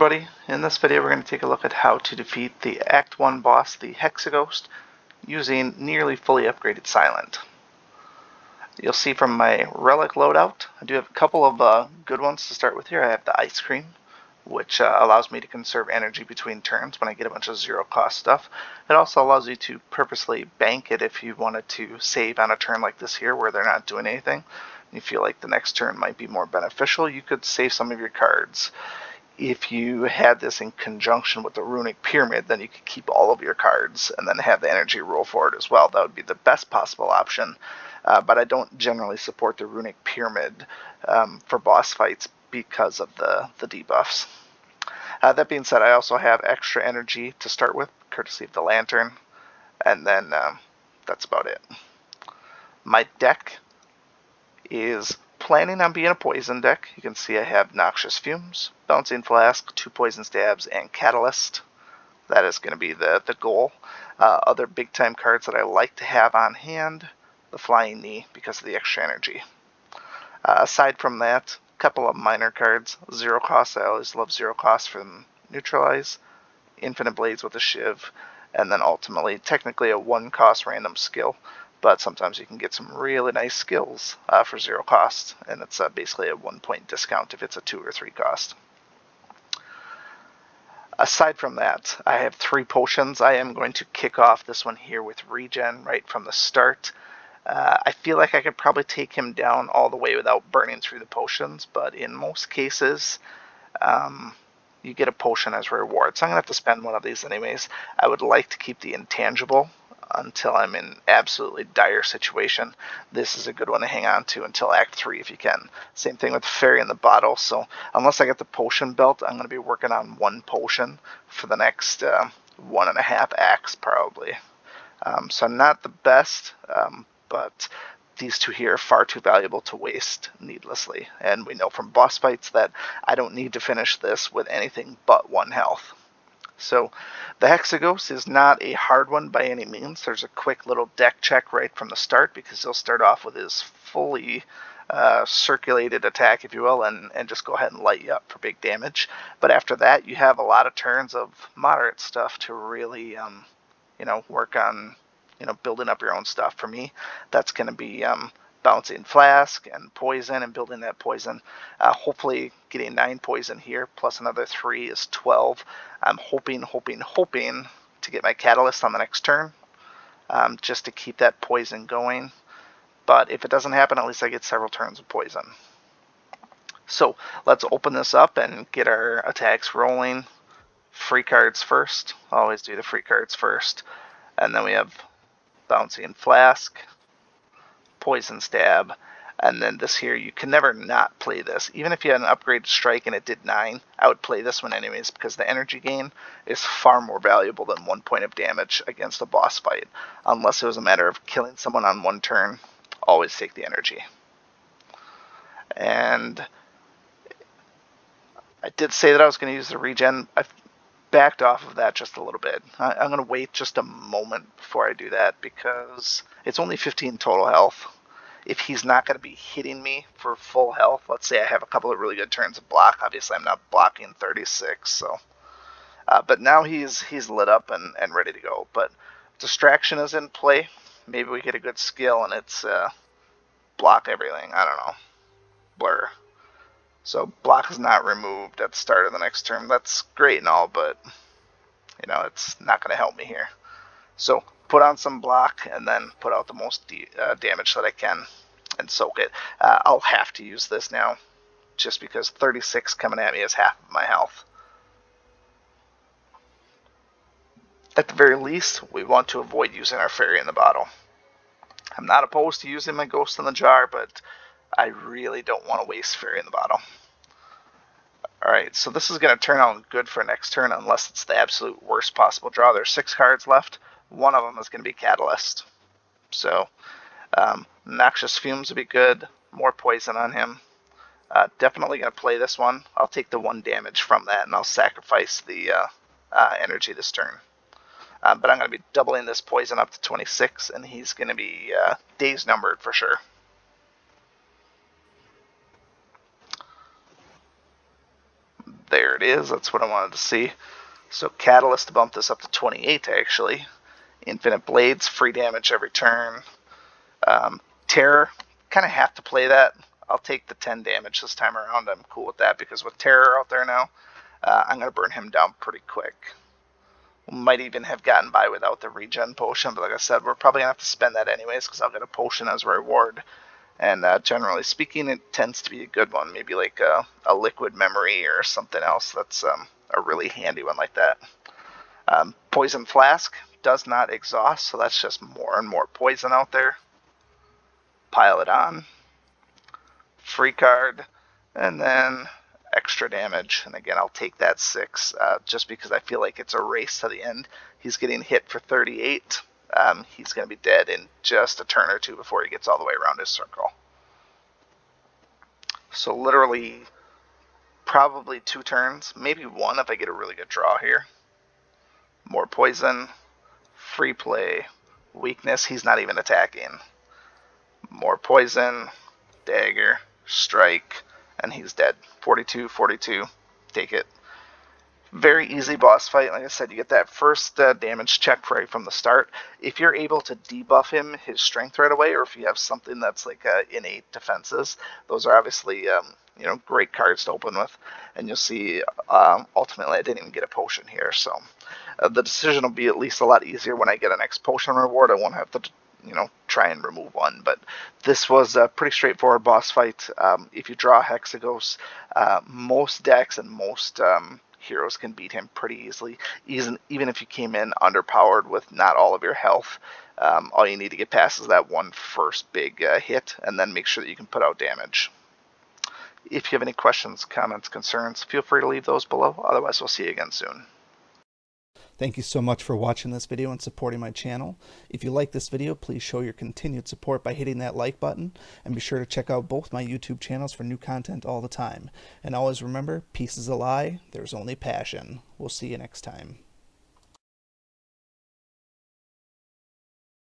everybody, in this video we're going to take a look at how to defeat the Act 1 boss, the Hexaghost, using nearly fully upgraded Silent. You'll see from my relic loadout, I do have a couple of good ones to start with here. I have the Ice Cream, which allows me to conserve energy between turns when I get a bunch of zero cost stuff. It also allows you to purposely bank it if you wanted to save on a turn like this here where they're not doing anything. You feel like the next turn might be more beneficial, you could save some of your cards. If you had this in conjunction with the Runic Pyramid, then you could keep all of your cards and then have the energy roll for it as well. That would be the best possible option, but I don't generally support the Runic Pyramid for boss fights because of the debuffs. That being said, I also have extra energy to start with, courtesy of the Lantern, and then that's about it. My deck is planning on being a poison deck. You can see I have Noxious Fumes, Bouncing Flask, 2 Poison Stabs, and Catalyst. That is going to be the goal. Other big time cards that I like to have on hand, the Flying Knee because of the extra energy. Aside from that, a couple of minor cards. Zero cost, I always love zero cost from Neutralize, Infinite Blades with a Shiv, and then ultimately technically a 1 cost random skill. But sometimes you can get some really nice skills for zero cost, and it's basically a 1 point discount if it's a 2 or 3 cost. Aside from that, I have 3 potions. I am going to kick off this one here with regen right from the start. I feel like I could probably take him down all the way without burning through the potions, but in most cases, you get a potion as a reward. So I'm going to have to spend one of these anyways. I would like to keep the intangible until I'm in absolutely dire situation. This is a good one to hang on to until Act 3 if you can. Same thing with the Fairy in the Bottle. So unless I get the potion belt, I'm going to be working on 1 potion for the next 1.5 acts probably. So I'm not the best, but these 2 here are far too valuable to waste needlessly. And we know from boss fights that I don't need to finish this with anything but 1 health. So the Hexaghost is not a hard one by any means. There's a quick little deck check right from the start because he'll start off with his fully circulated attack, if you will, and just go ahead and light you up for big damage. But after that, you have a lot of turns of moderate stuff to really, work on, building up your own stuff. For me, that's going to be Bouncing Flask and Poison and building that poison. Hopefully getting 9 poison here plus another 3 is 12. I'm hoping to get my Catalyst on the next turn just to keep that poison going. But if it doesn't happen, at least I get several turns of poison. So let's open this up and get our attacks rolling. Free cards first. Always do the free cards first. And then we have Bouncing Flask, Poison Stab, and then this here, you can never not play this. Even if you had an upgraded strike and it did 9, I would play this one anyways because the energy gain is far more valuable than 1 point of damage against a boss fight. Unless it was a matter of killing someone on 1 turn, always take the energy. And I did say that I was going to use the regen. I've backed off of that just a little bit. I'm going to wait just a moment before I do that because it's only 15 total health. If he's not going to be hitting me for full health, let's say I have a couple of really good turns of block. Obviously, I'm not blocking 36, so. But now he's lit up and ready to go. But distraction is in play. Maybe we get a good skill and it's block everything. I don't know. Blur. So block is not removed at the start of the next turn. That's great and all, but it's not going to help me here. So put on some block and then put out the most damage that I can and soak it. I'll have to use this now just because 36 coming at me is half of my health. At the very least, we want to avoid using our Fairy in the Bottle. I'm not opposed to using my Ghost in the Jar, but I really don't want to waste Fairy in the Bottle. Alright, so this is going to turn out good for next turn unless it's the absolute worst possible draw. There's 6 cards left. One of them is going to be Catalyst. So, Noxious Fumes would be good. More poison on him. Definitely going to play this one. I'll take the 1 damage from that and I'll sacrifice the energy this turn. But I'm going to be doubling this poison up to 26 and he's going to be days numbered for sure. There it is. That's what I wanted to see. So Catalyst to bump this up to 28, actually. Infinite Blades, free damage every turn. Terror, kind of have to play that. I'll take the 10 damage this time around. I'm cool with that because with Terror out there now, I'm going to burn him down pretty quick. Might even have gotten by without the regen potion, but like I said, we're probably going to have to spend that anyways because I'll get a potion as a reward. And generally speaking, it tends to be a good one. Maybe like a liquid memory or something else that's a really handy one like that. Poison Flask does not exhaust, so that's just more and more poison out there. Pile it on. Free card. And then extra damage. And again, I'll take that 6 just because I feel like it's a race to the end. He's getting hit for 38. He's going to be dead in just a turn or two before he gets all the way around his circle. So literally probably 2 turns, maybe 1 if I get a really good draw here. More poison, free play, weakness, he's not even attacking. More poison, dagger, strike, and he's dead. 42, 42, take it. Very easy boss fight. Like I said, you get that first damage check right from the start. If you're able to debuff him his strength right away, or if you have something that's like innate defenses, those are obviously great cards to open with. And you'll see ultimately I didn't even get a potion here, so the decision will be at least a lot easier when I get an next potion reward. I won't have to try and remove one. But this was a pretty straightforward boss fight. If you draw Hexaghost, most decks and most heroes can beat him pretty easily, even if you came in underpowered with not all of your health. All you need to get past is that one first big hit, and then make sure that you can put out damage. If you have any questions, comments, concerns, feel free to leave those below. Otherwise, we'll see you again soon. Thank you so much for watching this video and supporting my channel. If you like this video, please show your continued support by hitting that like button, and be sure to check out both my YouTube channels for new content all the time. And always remember, peace is a lie, there's only passion. We'll see you next time.